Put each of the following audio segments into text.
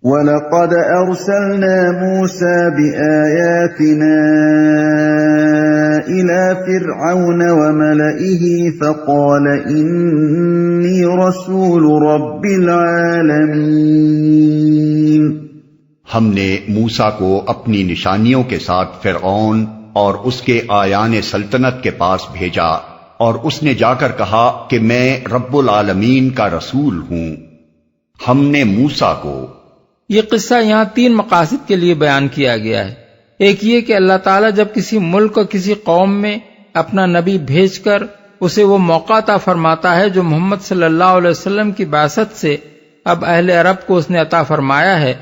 وَلَقَدْ أَرْسَلْنَا مُوسَى بِآيَاتِنَا إِلَى فِرْعَوْنَ وَمَلَئِهِ فَقَالَ إِنِّي رَسُولُ رَبِّ الْعَالَمِينَ۔ ہم نے موسیٰ کو اپنی نشانیوں کے ساتھ فرعون اور اس کے آیان سلطنت کے پاس بھیجا، اور اس نے جا کر کہا کہ میں رب العالمین کا رسول ہوں۔ ہم نے موسیٰ کو، یہ قصہ یہاں 3 مقاصد کے لیے بیان کیا گیا ہے۔ ایک یہ کہ اللہ تعالیٰ جب کسی ملک اور کسی قوم میں اپنا نبی بھیج کر اسے وہ موقع عطا فرماتا ہے جو محمد صلی اللہ علیہ وسلم کی بعثت سے اب اہل عرب کو اس نے عطا فرمایا ہے،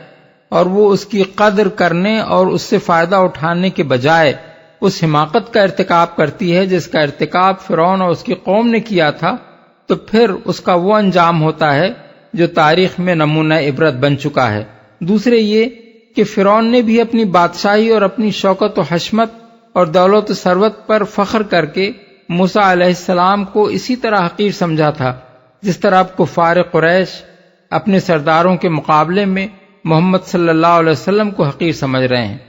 اور وہ اس کی قدر کرنے اور اس سے فائدہ اٹھانے کے بجائے اس حماقت کا ارتکاب کرتی ہے جس کا ارتکاب فرعون اور اس کی قوم نے کیا تھا، تو پھر اس کا وہ انجام ہوتا ہے جو تاریخ میں نمونہ عبرت بن چکا ہے۔ دوسرے یہ کہ فرعون نے بھی اپنی بادشاہی اور اپنی شوکت و حشمت اور دولت و ثروت پر فخر کر کے موسیٰ علیہ السلام کو اسی طرح حقیر سمجھا تھا جس طرح اب کفار قریش اپنے سرداروں کے مقابلے میں محمد صلی اللہ علیہ وسلم کو حقیر سمجھ رہے ہیں۔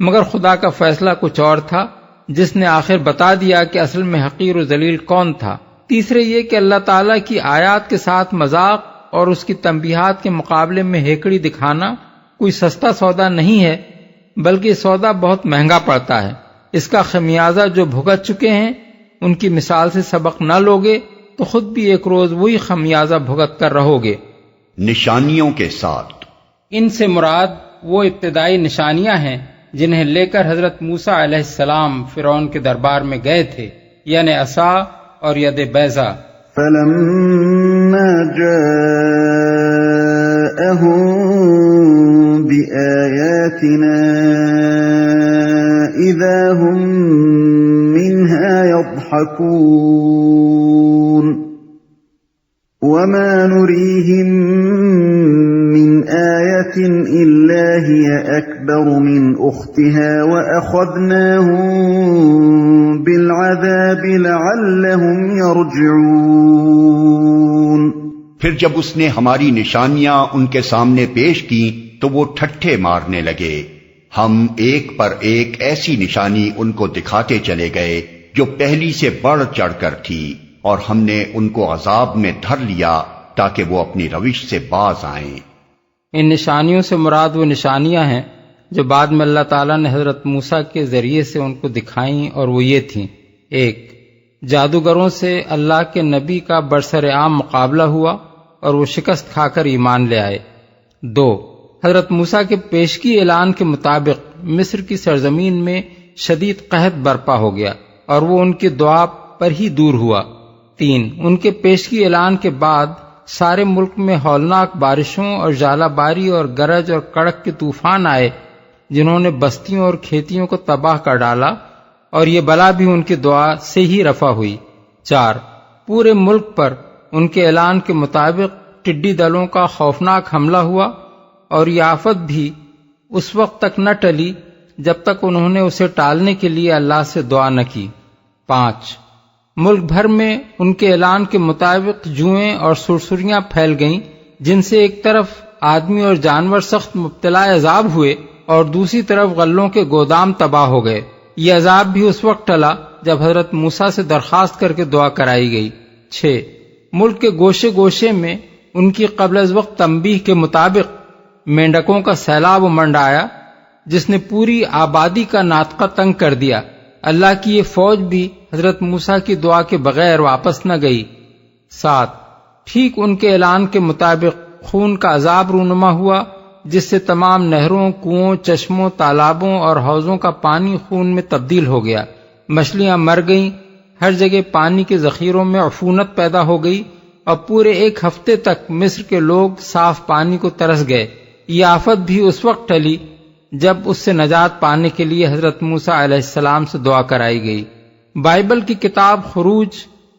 مگر خدا کا فیصلہ کچھ اور تھا جس نے آخر بتا دیا کہ اصل میں حقیر و ذلیل کون تھا۔ تیسرے یہ کہ اللہ تعالیٰ کی آیات کے ساتھ مذاق اور اس کی تنبیہات کے مقابلے میں ہیکڑی دکھانا کوئی سستا سودا نہیں ہے، بلکہ یہ سودا بہت مہنگا پڑتا ہے۔ اس کا خمیازہ جو بھگت چکے ہیں ان کی مثال سے سبق نہ لوگے تو خود بھی ایک روز وہی خمیازہ بھگت کر رہو گے۔ نشانیوں کے ساتھ، ان سے مراد وہ ابتدائی نشانیاں ہیں جنہیں لے کر حضرت موسیٰ علیہ السلام فرعون کے دربار میں گئے تھے، یعنی عصا اور ید بیضا۔ فَلَمَّا جَاءَهُم بِآيَاتِنَا إِذَا هُم مِّنْهَا يَضْحَكُونَ وَمَا نُرِيهِم مِّنْ آيَةٍ إِلَّا هِيَ أَكْبَرُ مِنْ أُخْتِهَا وَأَخَذْنَاهُم بِالْعَذَابِ لَعَلَّهُمْ يَرْجِعُونَ۔ پھر جب اس نے ہماری نشانیاں ان کے سامنے پیش کی تو وہ ٹھٹھے مارنے لگے۔ ہم ایک پر ایک ایسی نشانی ان کو دکھاتے چلے گئے جو پہلی سے بڑھ چڑھ کر تھی، اور ہم نے ان کو عذاب میں دھر لیا تاکہ وہ اپنی روش سے باز آئیں۔ ان نشانیوں سے مراد وہ نشانیاں ہیں جو بعد میں اللہ تعالیٰ نے حضرت موسیٰ کے ذریعے سے ان کو دکھائیں، اور وہ یہ تھیں: 1. جادوگروں سے اللہ کے نبی کا برسر عام مقابلہ ہوا اور وہ شکست کھا کر ایمان لے آئے۔ 2. حضرت موسیٰ کے پیشگی اعلان کے مطابق مصر کی سرزمین میں شدید قحط برپا ہو گیا اور وہ ان کی دعا پر ہی دور ہوا۔ 3. ان کے پیشگی اعلان کے بعد سارے ملک میں ہولناک بارشوں اور ژالہ باری اور گرج اور کڑک کے طوفان آئے جنہوں نے بستیوں اور کھیتیوں کو تباہ کر ڈالا، اور یہ بلا بھی ان کی دعا سے ہی رفع ہوئی۔ 4. پورے ملک پر ان کے اعلان کے مطابق ٹڈی دلوں کا خوفناک حملہ ہوا، اور یہ آفت بھی اس وقت تک نہ ٹلی جب تک انہوں نے اسے ٹالنے کے لیے اللہ سے دعا نہ کی۔ 5. ملک بھر میں ان کے اعلان کے مطابق جوئیں اور سرسریاں پھیل گئیں جن سے ایک طرف آدمی اور جانور سخت مبتلا عذاب ہوئے اور دوسری طرف غلوں کے گودام تباہ ہو گئے۔ یہ عذاب بھی اس وقت ٹلا جب حضرت موسیٰ سے درخواست کر کے دعا کرائی گئی۔ 6. ملک کے گوشے گوشے میں ان کی قبل از وقت تنبیہ کے مطابق مینڈکوں کا سیلاب امنڈ آیا جس نے پوری آبادی کا ناطقہ تنگ کر دیا۔ اللہ کی یہ فوج بھی حضرت موسیٰ کی دعا کے بغیر واپس نہ گئی۔ 7. ٹھیک ان کے اعلان کے مطابق خون کا عذاب رونما ہوا جس سے تمام نہروں، کنووں، چشموں، تالابوں اور حوضوں کا پانی خون میں تبدیل ہو گیا۔ مچھلیاں مر گئیں، ہر جگہ پانی کے ذخیروں میں عفونت پیدا ہو گئی، اور پورے 1 ہفتے تک مصر کے لوگ صاف پانی کو ترس گئے۔ یہ آفت بھی اس وقت ٹلی جب اس سے نجات پانے کے لیے حضرت موسیٰ علیہ السلام سے دعا کرائی گئی۔ بائبل کی کتاب خروج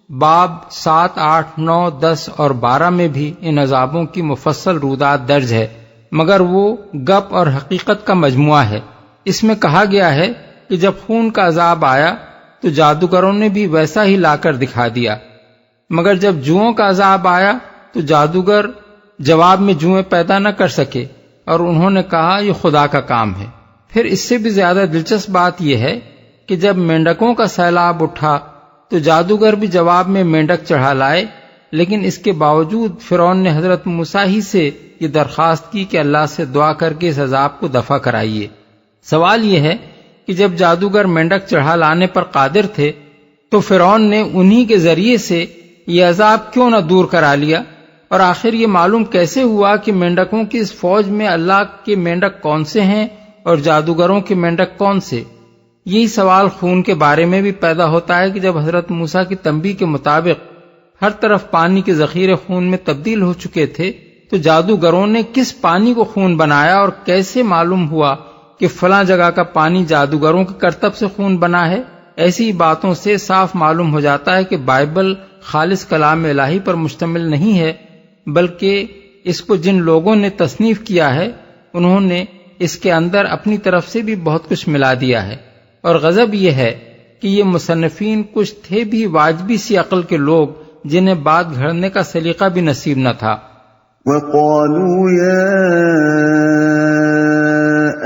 باب 7، 8، 9، 10 اور 12 میں بھی ان عذابوں کی مفصل رودات درج ہے، مگر وہ گپ اور حقیقت کا مجموعہ ہے۔ اس میں کہا گیا ہے کہ جب خون کا عذاب آیا تو جادوگروں نے بھی ویسا ہی لا کر دکھا دیا، مگر جب جوؤں کا عذاب آیا تو جادوگر جواب میں جوئیں پیدا نہ کر سکے، اور انہوں نے کہا یہ خدا کا کام ہے۔ پھر اس سے بھی زیادہ دلچسپ بات یہ ہے کہ جب مینڈکوں کا سیلاب اٹھا تو جادوگر بھی جواب میں مینڈک چڑھا لائے، لیکن اس کے باوجود فرعون نے حضرت موسیٰ ہی سے یہ درخواست کی کہ اللہ سے دعا کر کے اس عذاب کو دفع کرائیے۔ سوال یہ ہے کہ جب جادوگر مینڈک چڑھا لانے پر قادر تھے تو فرعون نے انہی کے ذریعے سے یہ عذاب کیوں نہ دور کرا لیا، اور آخر یہ معلوم کیسے ہوا کہ مینڈکوں کی اس فوج میں اللہ کے مینڈک کون سے ہیں اور جادوگروں کے مینڈک کون سے؟ یہی سوال خون کے بارے میں بھی پیدا ہوتا ہے کہ جب حضرت موسیٰ کی تنبیہ کے مطابق ہر طرف پانی کے ذخیرے خون میں تبدیل ہو چکے تھے تو جادوگروں نے کس پانی کو خون بنایا، اور کیسے معلوم ہوا کہ فلاں جگہ کا پانی جادوگروں کے کرتب سے خون بنا ہے؟ ایسی باتوں سے صاف معلوم ہو جاتا ہے کہ بائبل خالص کلام الہی پر مشتمل نہیں ہے، بلکہ اس کو جن لوگوں نے تصنیف کیا ہے انہوں نے اس کے اندر اپنی طرف سے بھی بہت کچھ ملا دیا ہے۔ اور غضب یہ ہے کہ یہ مصنفین کچھ تھے بھی واجبی سی عقل کے لوگ جنہیں بات گھڑنے کا سلیقہ بھی نصیب نہ تھا۔ وَقَالُوا يَا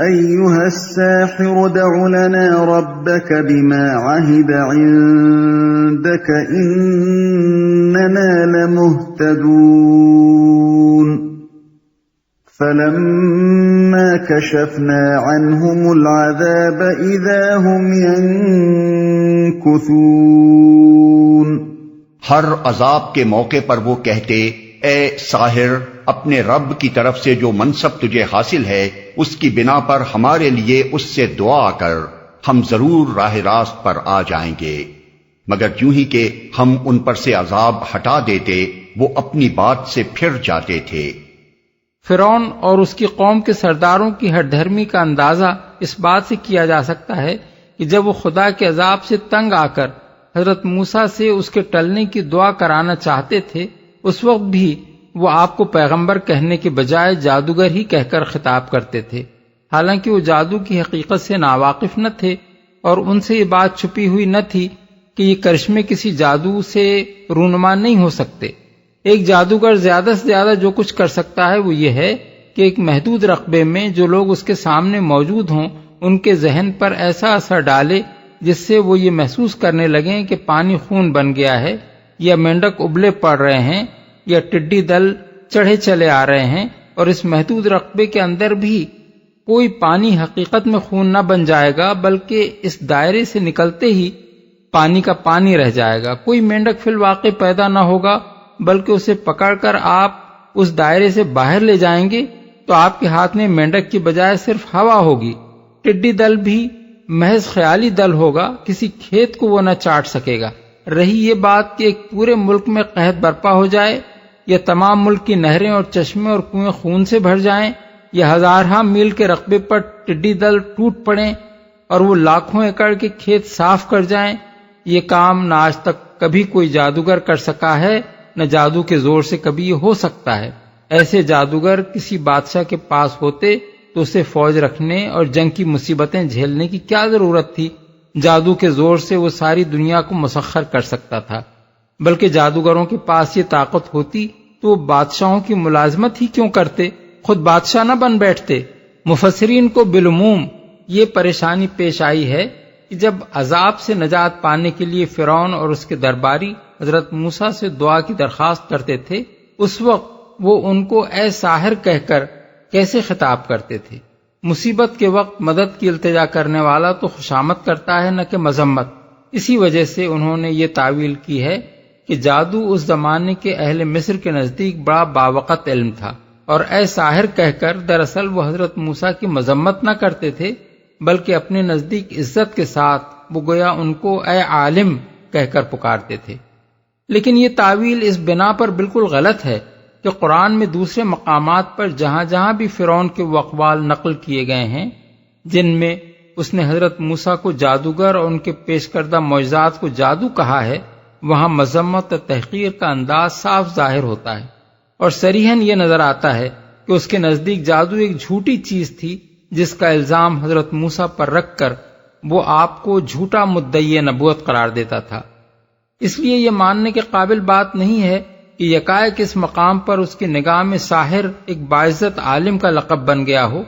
أَيُّهَا السَّاحِرُ ادْعُ لَنَا رَبَّكَ بِمَا عَهِدَ عِندَكَ إِنَّنَا لَمُهْتَدُونَ فَلَمَّا كَشَفْنَا عَنْهُمُ الْعَذَابَ إِذَا هُمْ يَنكُثُونَ۔ ہر عذاب کے موقع پر وہ کہتے، اے ساحر، اپنے رب کی طرف سے جو منصب تجھے حاصل ہے اس کی بنا پر ہمارے لیے اس سے دعا کر، ہم ضرور راہ راست پر آ جائیں گے۔ مگر یوں ہی کہ ہم ان پر سے عذاب ہٹا دیتے وہ اپنی بات سے پھر جاتے تھے۔ فرعون اور اس کی قوم کے سرداروں کی ہٹ دھرمی کا اندازہ اس بات سے کیا جا سکتا ہے کہ جب وہ خدا کے عذاب سے تنگ آ کر حضرت موسیٰ سے اس کے ٹلنے کی دعا کرانا چاہتے تھے، اس وقت بھی وہ آپ کو پیغمبر کہنے کے بجائے جادوگر ہی کہہ کر خطاب کرتے تھے، حالانکہ وہ جادو کی حقیقت سے ناواقف نہ تھے اور ان سے یہ بات چھپی ہوئی نہ تھی کہ یہ کرشمے کسی جادو سے رونما نہیں ہو سکتے۔ ایک جادوگر زیادہ سے زیادہ جو کچھ کر سکتا ہے وہ یہ ہے کہ ایک محدود رقبے میں جو لوگ اس کے سامنے موجود ہوں ان کے ذہن پر ایسا اثر ڈالے جس سے وہ یہ محسوس کرنے لگیں کہ پانی خون بن گیا ہے، یا مینڈک ابلے پڑ رہے ہیں، یا ٹڈی دل چڑھے چلے آ رہے ہیں، اور اس محدود رقبے کے اندر بھی کوئی پانی حقیقت میں خون نہ بن جائے گا بلکہ اس دائرے سے نکلتے ہی پانی کا پانی رہ جائے گا۔ کوئی مینڈک فی الواقع پیدا نہ ہوگا بلکہ اسے پکڑ کر آپ اس دائرے سے باہر لے جائیں گے تو آپ کے ہاتھ میں مینڈک کی بجائے صرف ہوا ہوگی۔ ٹڈی دل بھی محض خیالی دل ہوگا، کسی کھیت کو وہ نہ چاٹ سکے گا۔ رہی یہ بات کہ ایک پورے ملک میں قحط برپا ہو جائے، یا تمام ملک کی نہریں اور چشمے اور کنویں خون سے بھر جائیں، یا ہزارہا میل کے رقبے پر ٹڈی دل ٹوٹ پڑیں اور وہ لاکھوں ایکڑ کے کھیت صاف کر جائیں، یہ کام نہ آج تک کبھی کوئی جادوگر کر سکا ہے، نہ جادو کے زور سے کبھی یہ ہو سکتا ہے۔ ایسے جادوگر کسی بادشاہ کے پاس ہوتے تو اسے فوج رکھنے اور جنگ کی مصیبتیں جھیلنے کی کیا ضرورت تھی؟ جادو کے زور سے وہ ساری دنیا کو مسخر کر سکتا تھا۔ بلکہ جادوگروں کے پاس یہ طاقت ہوتی تو وہ بادشاہوں کی ملازمت ہی کیوں کرتے، خود بادشاہ نہ بن بیٹھتے۔ مفسرین کو بالعموم یہ پریشانی پیش آئی ہے کہ جب عذاب سے نجات پانے کے لیے فرعون اور اس کے درباری حضرت موسیٰ سے دعا کی درخواست کرتے تھے، اس وقت وہ ان کو اے ساحر کہہ کر کیسے خطاب کرتے تھے؟ مصیبت کے وقت مدد کی التجا کرنے والا تو خوشامد کرتا ہے نہ کہ مذمت۔ اسی وجہ سے انہوں نے یہ تعویل کی ہے کہ جادو اس زمانے کے اہل مصر کے نزدیک بڑا باوقت علم تھا، اور اے ساحر کہہ کر دراصل وہ حضرت موسیٰ کی مذمت نہ کرتے تھے بلکہ اپنے نزدیک عزت کے ساتھ وہ گویا ان کو اے عالم کہہ کر پکارتے تھے۔ لیکن یہ تعویل اس بنا پر بالکل غلط ہے کہ قرآن میں دوسرے مقامات پر جہاں جہاں بھی فرعون کے وہ اقوال نقل کیے گئے ہیں جن میں اس نے حضرت موسیٰ کو جادوگر اور ان کے پیش کردہ معجزات کو جادو کہا ہے، وہاں مذمت اور تحقیر کا انداز صاف ظاہر ہوتا ہے، اور صریحاً یہ نظر آتا ہے کہ اس کے نزدیک جادو ایک جھوٹی چیز تھی جس کا الزام حضرت موسیٰ پر رکھ کر وہ آپ کو جھوٹا مدعی نبوت قرار دیتا تھا۔ اس لیے یہ ماننے کے قابل بات نہیں ہے کہ یکایک اس مقام پر اس کی نگاہ میں ساحر ایک باعزت عالم کا لقب بن گیا ہو۔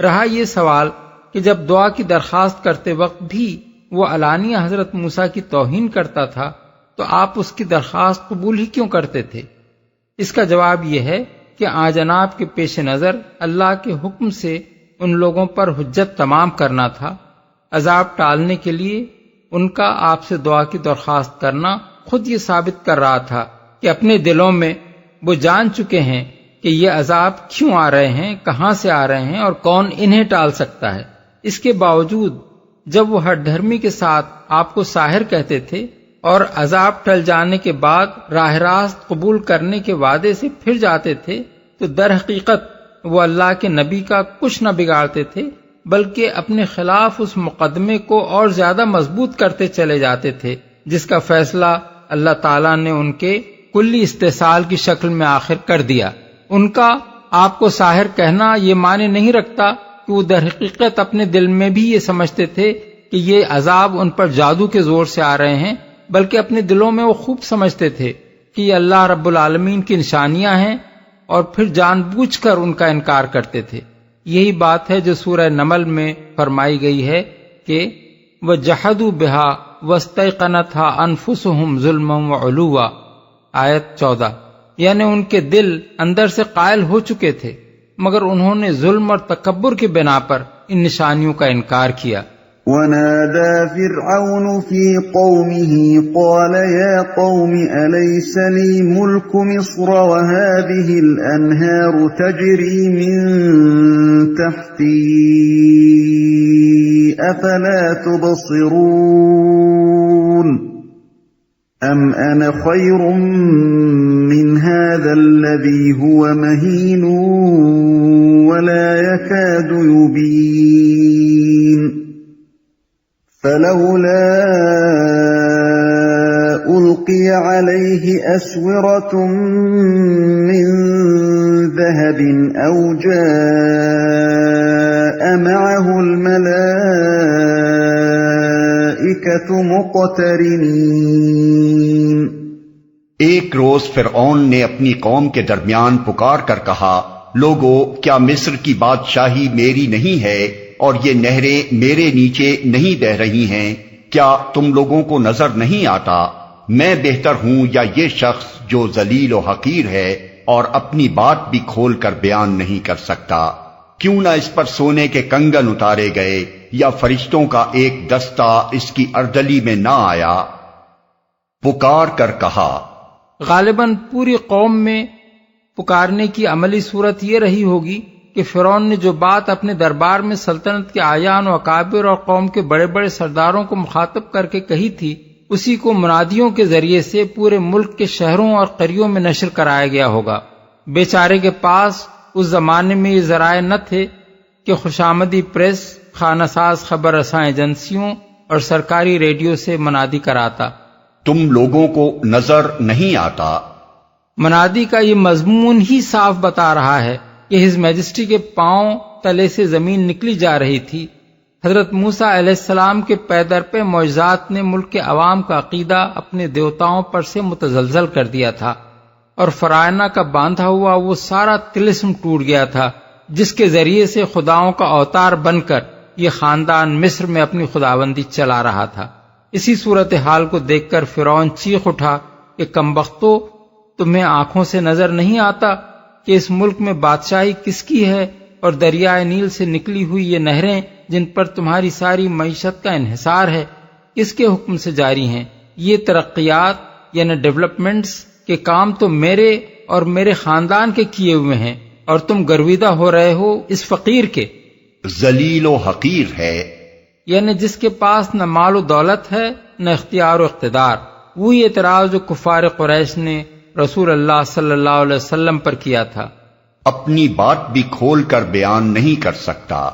رہا یہ سوال کہ جب دعا کی درخواست کرتے وقت بھی وہ علانیہ حضرت موسیٰ کی توہین کرتا تھا تو آپ اس کی درخواست قبول ہی کیوں کرتے تھے؟ اس کا جواب یہ ہے کہ آجناب کے پیش نظر اللہ کے حکم سے ان لوگوں پر حجت تمام کرنا تھا۔ عذاب ٹالنے کے لیے ان کا آپ سے دعا کی درخواست کرنا خود یہ ثابت کر رہا تھا کہ اپنے دلوں میں وہ جان چکے ہیں کہ یہ عذاب کیوں آ رہے ہیں، کہاں سے آ رہے ہیں اور کون انہیں ٹال سکتا ہے۔ اس کے باوجود جب وہ ہٹ دھرمی کے ساتھ آپ کو ساحر کہتے تھے اور عذاب ٹل جانے کے بعد راہ راست قبول کرنے کے وعدے سے پھر جاتے تھے تو در حقیقت وہ اللہ کے نبی کا کچھ نہ بگاڑتے تھے، بلکہ اپنے خلاف اس مقدمے کو اور زیادہ مضبوط کرتے چلے جاتے تھے جس کا فیصلہ اللہ تعالیٰ نے ان کے کلی استحصال کی شکل میں آخر کر دیا۔ ان کا آپ کو ساحر کہنا یہ معنی نہیں رکھتا کہ وہ در حقیقت اپنے دل میں بھی یہ سمجھتے تھے کہ یہ عذاب ان پر جادو کے زور سے آ رہے ہیں، بلکہ اپنے دلوں میں وہ خوب سمجھتے تھے کہ یہ اللہ رب العالمین کی نشانیاں ہیں اور پھر جان بوجھ کر ان کا انکار کرتے تھے۔ یہی بات ہے جو سورہ نمل میں فرمائی گئی ہے کہ وَجَحَدُوا بِهَا وَاسْتَيْقَنَتْهَا أَنفُسُهُمْ ظُلْمًا وَعُلُوًّا، آیت 14، یعنی ان کے دل اندر سے قائل ہو چکے تھے مگر انہوں نے ظلم اور تکبر کی بنا پر ان نشانیوں کا انکار کیا۔ وَنَادَى فِرْعَوْنُ فِي قَوْمِهِ قَالَ يَا قَوْمِ أَلَيْسَ لِي مُلْكُ مِصْرَ وَهَٰذِهِ الْأَنْهَارُ تَجْرِي مِن تَحْتِي أَفَلَا تُبْصِرُونَ أَمْ أَنَا خَيْرٌ مِّنْ هَٰذَا الَّذِي هُوَ مَهِينٌ وَلَا يَكَادُ يُبِينُ فَلَوْلَا أُلْقِيَ عَلَيْهِ أَسْوِرَةٌ مِّن ذَهَبٍ أَوْ جَاءَ مَعَهُ الْمَلَائِكَةُ مُقْتَرِنِينَ۔ ایک روز فرعون نے اپنی قوم کے درمیان پکار کر کہا، لوگو کیا مصر کی بادشاہی میری نہیں ہے اور یہ نہریں میرے نیچے نہیں بہہ رہی ہیں؟ کیا تم لوگوں کو نظر نہیں آتا میں بہتر ہوں یا یہ شخص جو ذلیل و حقیر ہے اور اپنی بات بھی کھول کر بیان نہیں کر سکتا؟ کیوں نہ اس پر سونے کے کنگن اتارے گئے یا فرشتوں کا ایک دستہ اس کی اردلی میں نہ آیا؟ پکار کر کہا۔ غالباً پوری قوم میں پکارنے کی عملی صورت یہ رہی ہوگی کہ فرعون نے جو بات اپنے دربار میں سلطنت کے اعیان و اکابر اور قوم کے بڑے بڑے سرداروں کو مخاطب کر کے کہی تھی، اسی کو منادیوں کے ذریعے سے پورے ملک کے شہروں اور قریوں میں نشر کرایا گیا ہوگا۔ بیچارے کے پاس اس زمانے میں یہ ذرائع نہ تھے کہ خوشامدی پریس، خانہ ساز خبر رساں ایجنسیوں اور سرکاری ریڈیو سے منادی کراتا۔ تم لوگوں کو نظر نہیں آتا؟ منادی کا یہ مضمون ہی صاف بتا رہا ہے کہ ہز میجسٹی کے پاؤں تلے سے زمین نکلی جا رہی تھی۔ حضرت موسیٰ علیہ السلام کے پے در پہ معجزات نے ملک کے عوام کا عقیدہ اپنے دیوتاؤں پر سے متزلزل کر دیا تھا اور فرائنا کا باندھا ہوا وہ سارا طلسم ٹوٹ گیا تھا جس کے ذریعے سے خداؤں کا اوتار بن کر یہ خاندان مصر میں اپنی خداوندی چلا رہا تھا۔ اسی صورتحال کو دیکھ کر فرعون چیخ اٹھا کہ کمبختو، تمہیں آنکھوں سے نظر نہیں آتا کہ اس ملک میں بادشاہی کس کی ہے اور دریائے نیل سے نکلی ہوئی یہ نہریں جن پر تمہاری ساری معیشت کا انحصار ہے کس کے حکم سے جاری ہیں؟ یہ ترقیات یعنی ڈیولپمنٹس کے کام تو میرے اور میرے خاندان کے کیے ہوئے ہیں اور تم گرویدہ ہو رہے ہو اس فقیر کے۔ ذلیل و حقیر ہے، یعنی جس کے پاس نہ مال و دولت ہے نہ اختیار و اقتدار۔ وہی اعتراض جو کفار قریش نے رسول اللہ صلی اللہ علیہ وسلم پر کیا تھا۔ اپنی بات بھی کھول کر بیان نہیں کر سکتا۔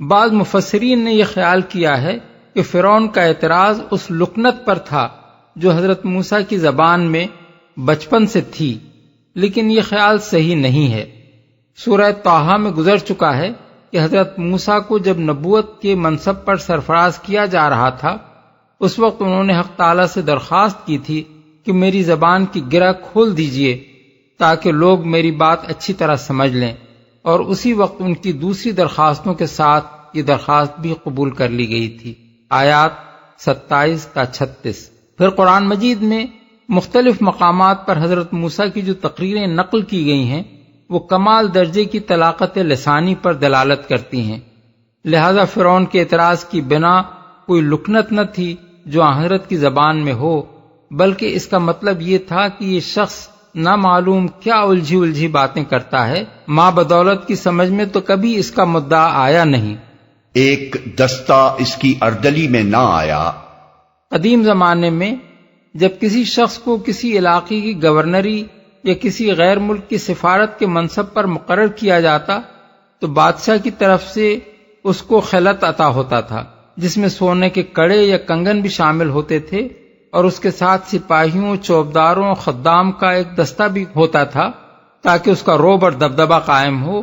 بعض مفسرین نے یہ خیال کیا ہے کہ فرعون کا اعتراض اس لکنت پر تھا جو حضرت موسیٰ کی زبان میں بچپن سے تھی، لیکن یہ خیال صحیح نہیں ہے۔ سورہ طٰہٰ میں گزر چکا ہے کہ حضرت موسیٰ کو جب نبوت کے منصب پر سرفراز کیا جا رہا تھا اس وقت انہوں نے حق تعالیٰ سے درخواست کی تھی کہ میری زبان کی گرہ کھول دیجئے تاکہ لوگ میری بات اچھی طرح سمجھ لیں، اور اسی وقت ان کی دوسری درخواستوں کے ساتھ یہ درخواست بھی قبول کر لی گئی تھی۔ آیات 27 تا 36۔ پھر قرآن مجید میں مختلف مقامات پر حضرت موسیٰ کی جو تقریریں نقل کی گئی ہیں وہ کمال درجے کی طلاقت لسانی پر دلالت کرتی ہیں، لہذا فرعون کے اعتراض کی بنا کوئی لکنت نہ تھی جو حضرت کی زبان میں ہو، بلکہ اس کا مطلب یہ تھا کہ یہ شخص نہ معلوم کیا الجھی باتیں کرتا ہے، ماں بدولت کی سمجھ میں تو کبھی اس کا مدعا آیا نہیں۔ ایک دستہ اس کی اردلی میں نہ آیا۔ قدیم زمانے میں جب کسی شخص کو کسی علاقے کی گورنری یا کسی غیر ملک کی سفارت کے منصب پر مقرر کیا جاتا تو بادشاہ کی طرف سے اس کو خلعت عطا ہوتا تھا، جس میں سونے کے کڑے یا کنگن بھی شامل ہوتے تھے، اور اس کے ساتھ سپاہیوں، چوبداروں، خدام کا ایک دستہ بھی ہوتا تھا تاکہ اس کا رعب اور دبدبہ قائم ہو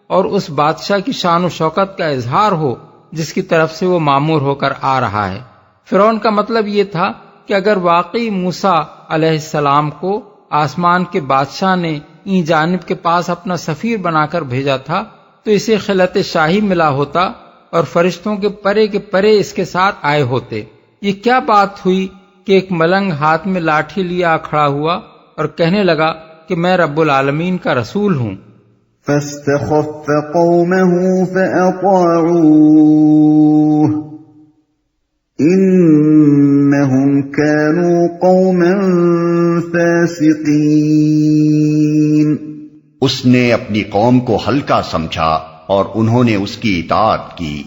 اور اس بادشاہ کی شان و شوکت کا اظہار ہو جس کی طرف سے وہ مامور ہو کر آ رہا ہے۔ فرعون کا مطلب یہ تھا کہ اگر واقعی موسیٰ علیہ السلام کو آسمان کے بادشاہ نے این جانب کے پاس اپنا سفیر بنا کر بھیجا تھا تو اسے خلعت شاہی ملا ہوتا اور فرشتوں کے پرے اس کے ساتھ آئے ہوتے۔ یہ کیا بات ہوئی کہ ایک ملنگ ہاتھ میں لاٹھی لیا کھڑا ہوا اور کہنے لگا کہ میں رب العالمین کا رسول ہوں۔ فاستخف قومه فأطاعوه إنهم كانوا قوما فاسقين۔ اس نے اپنی قوم کو ہلکا سمجھا اور انہوں نے اس کی اطاعت کی،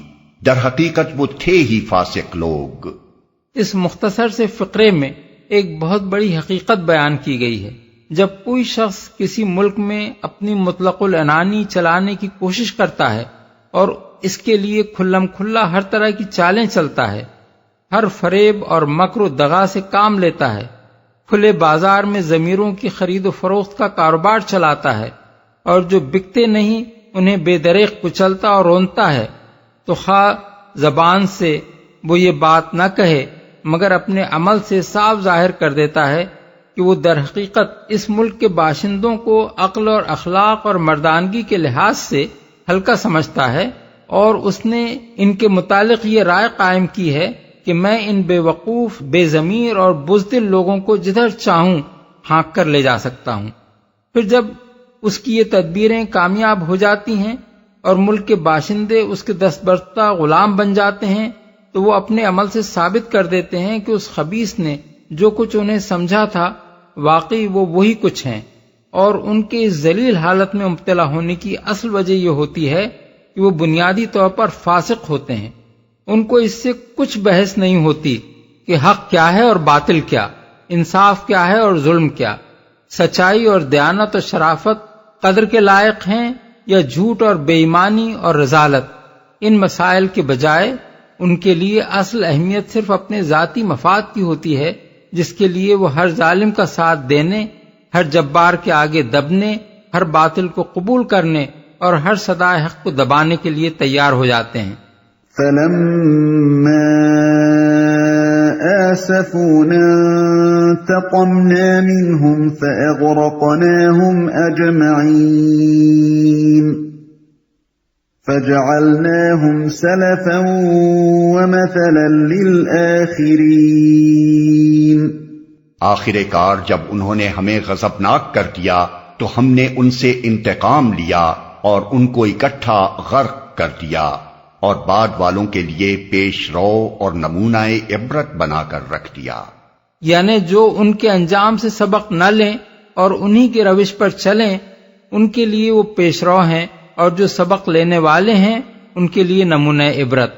در حقیقت وہ تھے ہی فاسق لوگ۔ اس مختصر سے فقرے میں ایک بہت بڑی حقیقت بیان کی گئی ہے۔ جب کوئی شخص کسی ملک میں اپنی مطلق العنانی چلانے کی کوشش کرتا ہے اور اس کے لیے کھلم کھلا ہر طرح کی چالیں چلتا ہے، ہر فریب اور مکر و دغا سے کام لیتا ہے، کھلے بازار میں ضمیروں کی خرید و فروخت کا کاروبار چلاتا ہے، اور جو بکتے نہیں انہیں بے دریغ کچلتا اور رونتا ہے، تو خواہ زبان سے وہ یہ بات نہ کہے مگر اپنے عمل سے صاف ظاہر کر دیتا ہے کہ وہ در حقیقت اس ملک کے باشندوں کو عقل اور اخلاق اور مردانگی کے لحاظ سے ہلکا سمجھتا ہے، اور اس نے ان کے متعلق یہ رائے قائم کی ہے کہ میں ان بے وقوف، بے ضمیر اور بزدل لوگوں کو جدھر چاہوں ہانک کر لے جا سکتا ہوں۔ پھر جب اس کی یہ تدبیریں کامیاب ہو جاتی ہیں اور ملک کے باشندے اس کے دستبردہ غلام بن جاتے ہیں تو وہ اپنے عمل سے ثابت کر دیتے ہیں کہ اس خبیث نے جو کچھ انہیں سمجھا تھا واقعی وہ وہی کچھ ہیں، اور ان کے اس ذلیل حالت میں مبتلا ہونے کی اصل وجہ یہ ہوتی ہے کہ وہ بنیادی طور پر فاسق ہوتے ہیں۔ ان کو اس سے کچھ بحث نہیں ہوتی کہ حق کیا ہے اور باطل کیا، انصاف کیا ہے اور ظلم کیا، سچائی اور دیانت اور شرافت قدر کے لائق ہیں یا جھوٹ اور بے ایمانی اور رذالت۔ ان مسائل کے بجائے ان کے لیے اصل اہمیت صرف اپنے ذاتی مفاد کی ہوتی ہے، جس کے لیے وہ ہر ظالم کا ساتھ دینے، ہر جبار کے آگے دبنے، ہر باطل کو قبول کرنے اور ہر صدائے حق کو دبانے کے لیے تیار ہو جاتے ہیں۔ فَلَمَّا آسَفُونَا انتَقَمْنَا مِنْهُمْ فَأَغْرَقْنَاهُمْ أَجْمَعِينَ فَجَعَلْنَاهُمْ سَلَفًا وَمَثَلًا لِلْآخِرِينَ۔ آخر کار جب انہوں نے ہمیں غضبناک کر دیا تو ہم نے ان سے انتقام لیا اور ان کو اکٹھا غرق کر دیا، اور بعد والوں کے لیے پیش رو اور نمونہ عبرت بنا کر رکھ دیا۔ یعنی جو ان کے انجام سے سبق نہ لیں اور انہی کی روش پر چلیں ان کے لیے وہ پیش رو ہیں، اور جو سبق لینے والے ہیں ان کے لیے نمونہ عبرت۔